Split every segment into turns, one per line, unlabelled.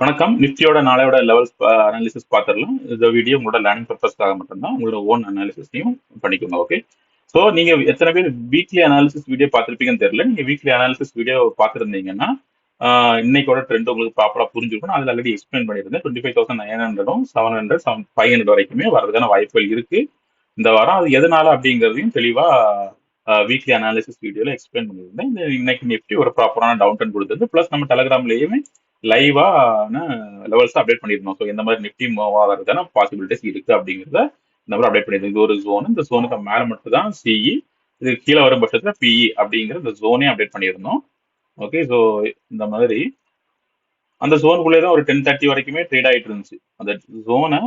வணக்கம். நிஃப்டியோட நாளையோட levels analysis பார்த்துடலாம். இந்த வீடியோ உங்களோட லேர்னிங் பர்பஸ்க்காக மட்டும்தான். உங்களோட ஓன் அனாலிசிஸையும் பண்ணிக்கோங்க. ஓகே. ஸோ நீங்க எத்தனை பேர் வீக்லி அனாலிசிஸ் வீடியோ பார்த்துருப்பீங்கன்னு தெரியல. நீங்க வீக்லி அனாலிசிஸ் வீடியோ பார்த்துருந்தீங்கன்னா இன்னைக்கோட ட்ரெண்ட் உங்களுக்கு ப்ராப்பரா புரிஞ்சிருக்கும். அதில் ஆல்ரெடி எக்ஸ்பிளைன் பண்ணியிருந்தேன். 25,900 700 500 வரைக்குமே வரதுக்கான வாய்ப்புகள் இருக்கு இந்த வாரம். அது எதனால அப்படிங்கிறதையும் தெளிவா வீக்லி அனாலிசிஸ் வீடியோல எக்ஸ்பிளைன் பண்ணியிருந்தேன். இந்த இன்னைக்கு நிஃப்டி ஒரு ப்ராப்பரான டவுன் ட்ரெண்ட் கொடுத்தது. ப்ளஸ் நம்ம டெலகிராம்லயுமே லைவான லெவல்ஸ் அப்டேட் பண்ணியிருந்தோம். ஸோ எந்த மாதிரி நிஃப்டி மூவ் ஆகிறதுக்கான பாசிபிலிட்டிஸ் இருக்கு அப்படிங்கிறத இந்த மாதிரி அப்டேட் பண்ணியிருந்தோம். இது ஒரு ஜோன். இந்த ஜோனுக்கு மேல மட்டும் தான் சிஇ, இது கீழே வரும் பட்சத்துல பிஇ அப்படிங்கிற இந்த ஜோனே அப்டேட் பண்ணியிருந்தோம். ஓகே. ஸோ இந்த மாதிரி அந்த ஜோனுக்குள்ளே தான் ஒரு 10:30 வரைக்குமே ட்ரேட் ஆயிட்டு இருந்துச்சு. அந்த ஜோனை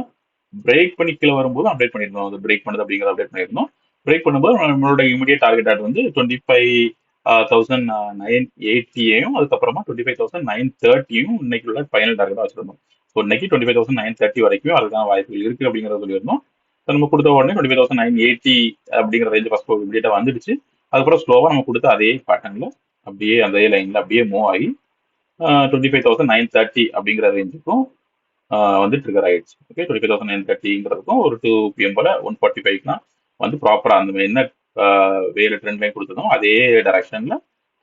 பிரேக் பண்ணி கீழே வரும்போது அப்டேட் பண்ணியிருந்தோம். அது பிரேக் பண்ணுது அப்படிங்கிறத அப்டேட் பண்ணியிருந்தோம். பிரேக் பண்ணும்போது நம்மளோட இமீடியட் டார்கெட் ஆட் வந்து 25,980யும் அதுக்கப்புறமா 25,930யும் இன்னைக்கு உள்ள ஃபைனல் டார்கெட்டாக வச்சிருந்தோம். ஸோ இன்னைக்கு 25,930 வரைக்கும் அதுக்கான வாய்ப்புகள் இருக்கு அப்படிங்கிறத சொல்லியிருந்தோம். So நம்ம கொடுத்த உடனே 25,980 அப்படிங்கிற ரேஞ்ச் ஃபர்ஸ்ட் இமீடியட்டா வந்துடுச்சு. அதுக்கப்புறம் ஸ்லோவா நம்ம கொடுத்த அதே பேட்டர்ன்ல அப்படியே அதே லைன்ல அப்படியே மூவ் ஆகி 25,930 அப்படிங்கிற ரேஞ்சுக்கும் வந்து ட்ரிகர் ஆயிடுச்சு. ஓகே. 25,930ங்கிறதுக்கும் ஒரு 2 PM போல 145க்குலாம் வந்து ப்ராப்பரா அந்த என்ன வேலை ட்ரெண்ட் லைன் கொடுத்ததும் அதே டைரக்ஷன்ல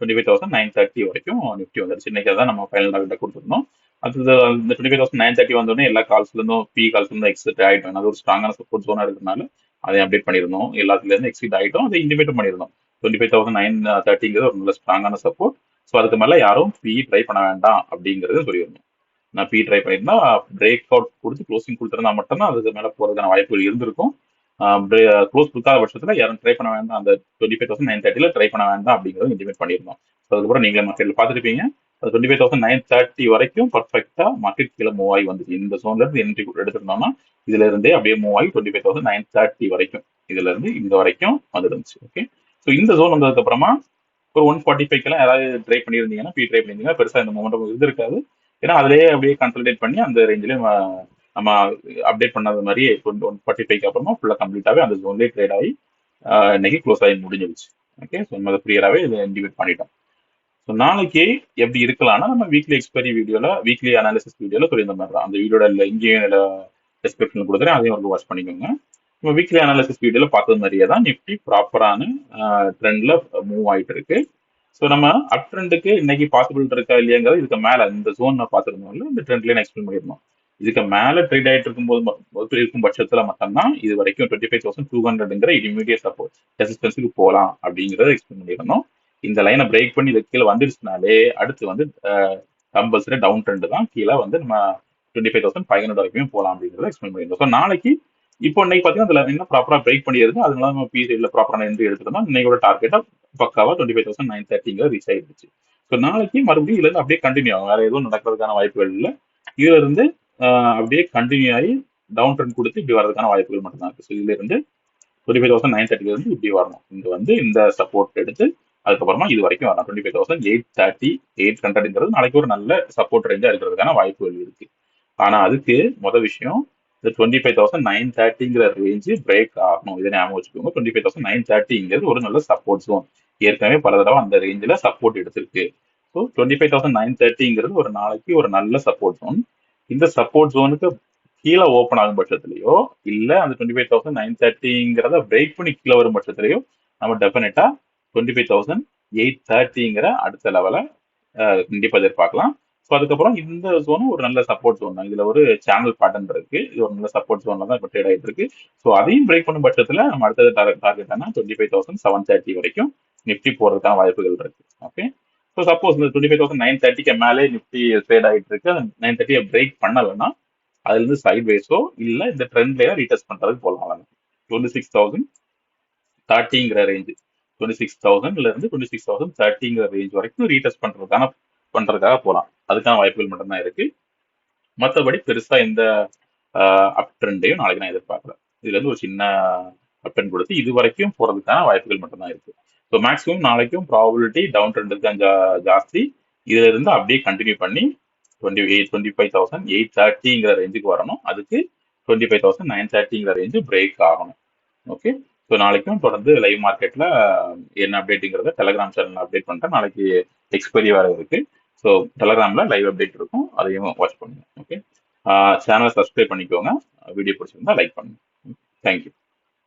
25,930 வரைக்கும் நிஃப்டி வந்துருச்சு. இன்னைக்கு தான் நம்ம ஃபைனல் டார்கெட் கொடுத்துருந்தோம். அது இந்த 25,930 வந்தோடனே எல்லா கால்ஸ்ல இருந்தும் கால்ஸ்ல இருந்தும் எக்ஸிட் ஆயிட்டோம். அது ஒரு ஸ்ட்ராங்கான சப்போர்ட் ஜோனா இருக்கிறதுனால அதை அப்டேட் பண்ணியிருந்தோம். எல்லாத்துல இருந்து எக்ஸிட் ஆயிட்டோம். அதை இன்டிமேட் பண்ணியிருந்தோம். 25,930ங்கிறது ஒரு நல்ல ஸ்ட்ராங்கான சப்போர்ட். ஸோ அதுக்கு மேல யாரும் ட்ரை பண்ண வேண்டாம் அப்படிங்கறது சொல்லியிருந்தோம். நான் ட்ரை பண்ணியிருந்தா பிரேக் அவுட் கொடுத்து க்ளோசிங் கொடுத்துருந்தா மட்டும்தான் அதுக்கு மேல போறதுக்கான வாய்ப்புகள் இருந்திருக்கும். க்ளோஸ் கொடுக்காத பட்சத்துல யாரும் ட்ரை பண்ண வேண்டாம். அந்த 25,930ல ட்ரை பண்ண வேண்டாம் அப்படிங்கறது இன்டிமேட் பண்ணியிருந்தோம். ஸோ அதுக்கப்புறம் நீங்களே மார்க்கெட்ல பார்த்துருப்பீங்க. அது 25,930 வரைக்கும் பர்ஃபெக்டா மார்க்கெட் கீழே மூவ் ஆகி வந்துச்சு. இந்த ஜோன்ல இருந்து என்ட்ரி எடுத்திருந்தோம்னா இதுல இருந்தே அப்படியே மூவ் ஆகி 25,930 வரைக்கும் இதுல இருந்து இந்த வரைக்கும் வந்துருந்துச்சு. ஓகே. ஸோ இந்த ஜோன் வந்ததுக்கு அப்புறமா ஒரு 145க்கெல்லாம் யாராவது ட்ரை பண்ணியிருந்தீங்கன்னா ட்ரை பண்ணியிருந்தீங்கன்னா பெருசா இந்த மூமெண்ட் இருந்திருக்காது. ஏன்னா அதுலயே அப்படியே கன்சல்டேட் பண்ணி அந்த ரேஞ்சிலே நம்ம அப்டேட் பண்ணாத மாதிரி 145க்கு அப்புறமா ஃபுல்லா கம்ப்ளீட்டாவே அந்த ஜோன்லேயே ட்ரேட் ஆகி இன்னைக்கு க்ளோஸ் ஆகி முடிஞ்சிருச்சு. ஓகே. ஸோ நம்ம கிளியராகவே இதை இண்டிகேட் பண்ணிட்டோம். ஸோ நாளைக்கு எப்படி இருக்கலாம்னா நம்ம வீக்லி எக்ஸ்பைரி வீடியோல வீக்லி அனாலிசிஸ் வீடியோல சொல்லியிருந்த மாதிரி தான் அந்த வீடியோட இங்கேயும் டிஸ்கிரிப்ஷன் கொடுக்குறேன், அதையும் ஒரு வாட்ச் பண்ணிக்கோங்க. நம்ம வீக்லி அனாலிசிஸ் வீடியோல பார்த்தது மாதிரியே தான் நிஃப்டி ப்ராப்பரான ட்ரெண்ட்ல மூவ் ஆயிட்டு இருக்கு. ஸோ நம்ம அப் ட்ரெண்டுக்கு இன்னைக்கு பாசிபிள் இருக்கா இல்லையாங்கிறது இதுக்கு மேல இந்த ஜோன் பார்த்துருந்தோம்ல இந்த ட்ரெண்ட்லேயே எக்ஸ்பிளைன் பண்ணியிருந்தோம். இதுக்கு மேல ட்ரேட் ஆயிட்டு இருக்கும்போது இருக்கும் பட்சத்துல மட்டும்தான் இது வரைக்கும் 25,200ங்கிற இமீடியட் சப்போர்ட் ரெசிஸ்டன்ஸுக்கு போகலாம் அப்படிங்கறத எக்ஸ்பிளைன் பண்ணியிருந்தோம். இந்த லைனை பிரேக் பண்ணி இது கீழே வந்துருச்சுனாலே அடுத்து வந்து கம்பல்சரி டவுன் ட்ரெண்ட் தான். கீழே வந்து நம்ம 25,500 வரைக்கும் போகலாம் அப்படிங்கறத எக்ஸ்பிளைன் பண்ணியிருந்தோம். ஸோ நாளைக்கு இப்போ இன்னைக்கு பாத்தீங்கன்னா அதுல என்ன ப்ராப்பரா பிரேக் பண்ணிடுது. அதனால நம்ம பி சைட்ல ப்ராப்பரான என்ட்ரி எடுத்துட்டோம். இன்னையோட டார்கெட்டா பக்காவா 25,930 ரீச் ஆயிடுச்சு. ஸோ நாளைக்கு மறுபடியும் இதுல இருந்து அப்படியே கண்டினியூ ஆகும். வேற எதுவும் நடக்கிறதுக்கான வாய்ப்புகள் இல்லை. இதுல இருந்து அப்படியே கண்டினியூ ஆகி டவுன் ட்ரெண்ட் கொடுத்து இப்படி வரதுக்கான வாய்ப்புகள் மட்டும்தான் இருக்கு. ஸோ இதுல இருந்து 25,930ல இருந்து இப்படி வரணும். இங்க வந்து இந்த சப்போர்ட் எடுத்து அதுக்கப்புறமா இது வரைக்கும் வரலாம். 25,830 800ங்கிறது நாளைக்கு ஒரு நல்ல சப்போர்ட் ரேஞ்சா இருக்கிறதுக்கான வாய்ப்புகள் இருக்கு. ஆனா அதுக்கு விஷயம் இந்த 25,930ங்கிற ரேஞ்சு பிரேக் ஆகணும். இதை ஞாபகம் வச்சுக்கோங்க. 25,930ங்கிறது ஒரு நல்ல சப்போர்ட் ஜோன். ஏற்கனவே பல தடவை அந்த ரேஞ்சில் சப்போர்ட் எடுத்திருக்கு. ஸோ 25,930ங்கிறது ஒரு நாளைக்கு ஒரு நல்ல சப்போர்ட் ஜோன். இந்த சப்போர்ட் ஜோனுக்கு கீழே ஓப்பன் ஆகும் பட்சத்துலயோ இல்ல அந்த 25,930ங்கிறத பிரேக் பண்ணி கீழே வரும் பட்சத்துலயோ நம்ம டெஃபினட்டா 25,830ங்கிற அடுத்த லெவலை கண்டிப்பா எதிர்பார்க்கலாம். ஸோ அதுக்கப்புறம் இந்த ஜோனும் ஒரு நல்ல சப்போர்ட் ஜோன் தான். இதுல ஒரு சேனல் பேட்டர்ன் இருக்கு. இது ஒரு நல்ல சப்போர்ட் ஜோன்ல தான் இப்போ ட்ரேட் ஆயிட்டு இருக்கு. ஸோ அதையும் பிரேக் பண்ணும் பட்சத்துல நம்ம அடுத்தது டார்கெட் ஆனா 25,730 வரைக்கும் நிஃப்டி போறதுக்கான வாய்ப்புகள் இருக்கு. ஓகே. ஸோ சப்போஸ் இந்த 25,930க்கு மேலே நிஃப்டி ட்ரேட் ஆயிட்டு இருக்கு. 930 பிரேக் பண்ணலைன்னா அதுல இருந்து சைட் வேஸோ இல்ல இந்த ட்ரெண்ட்லயோ ரீடெஸ்ட் பண்றதுக்கு போகலாம். 26,030ங்கிற ரேஞ்சு 26,000ல இருந்து 26,030ங்கிற ரேஞ்ச் வரைக்கும் ரீடெஸ்ட் பண்றதுக்காக போகலாம். அதுக்கான வாய்ப்புகள் மட்டும்தான் இருக்கு. மற்றபடி பெருசா எந்த அப் ட்ரெண்டையும் நாளைக்கு நான் எதிர்பார்க்கல. இதுல இருந்து ஒரு சின்ன அப் ட்ரெண்ட் கொடுத்து இது வரைக்கும் போறதுக்கான வாய்ப்புகள் மட்டும்தான் இருக்கு. ஸோ மேக்ஸிமம் நாளைக்கும் ப்ராபபிலிட்டி டவுன் ட்ரெண்டுக்கு தான் ஜாஸ்தி. இதுல இருந்து அப்படியே கண்டினியூ பண்ணி 25,830ங்கிற ரேஞ்சுக்கு வரணும். அதுக்கு 25,930ங்கிற ரேஞ்சு பிரேக் ஆகணும். ஓகே. ஸோ நாளைக்கும் தொடர்ந்து லைவ் மார்க்கெட்ல என்ன அப்டேட்டுங்கிறத டெலகிராம் சேனல் அப்டேட் பண்றேன். நாளைக்கு எக்ஸ்பைரி வேற இருக்கு. ஸோ ஸோ டெலகிராம்ல லைவ் அப்டேட் இருக்கும், அதையும் வாட்ச் பண்ணுங்க. ஓகே, சேனலை சப்ஸ்கிரைப் பண்ணிக்கோங்க. வீடியோ பிடிச்சிருந்தா லைக் பண்ணுங்க. தேங்க்யூ.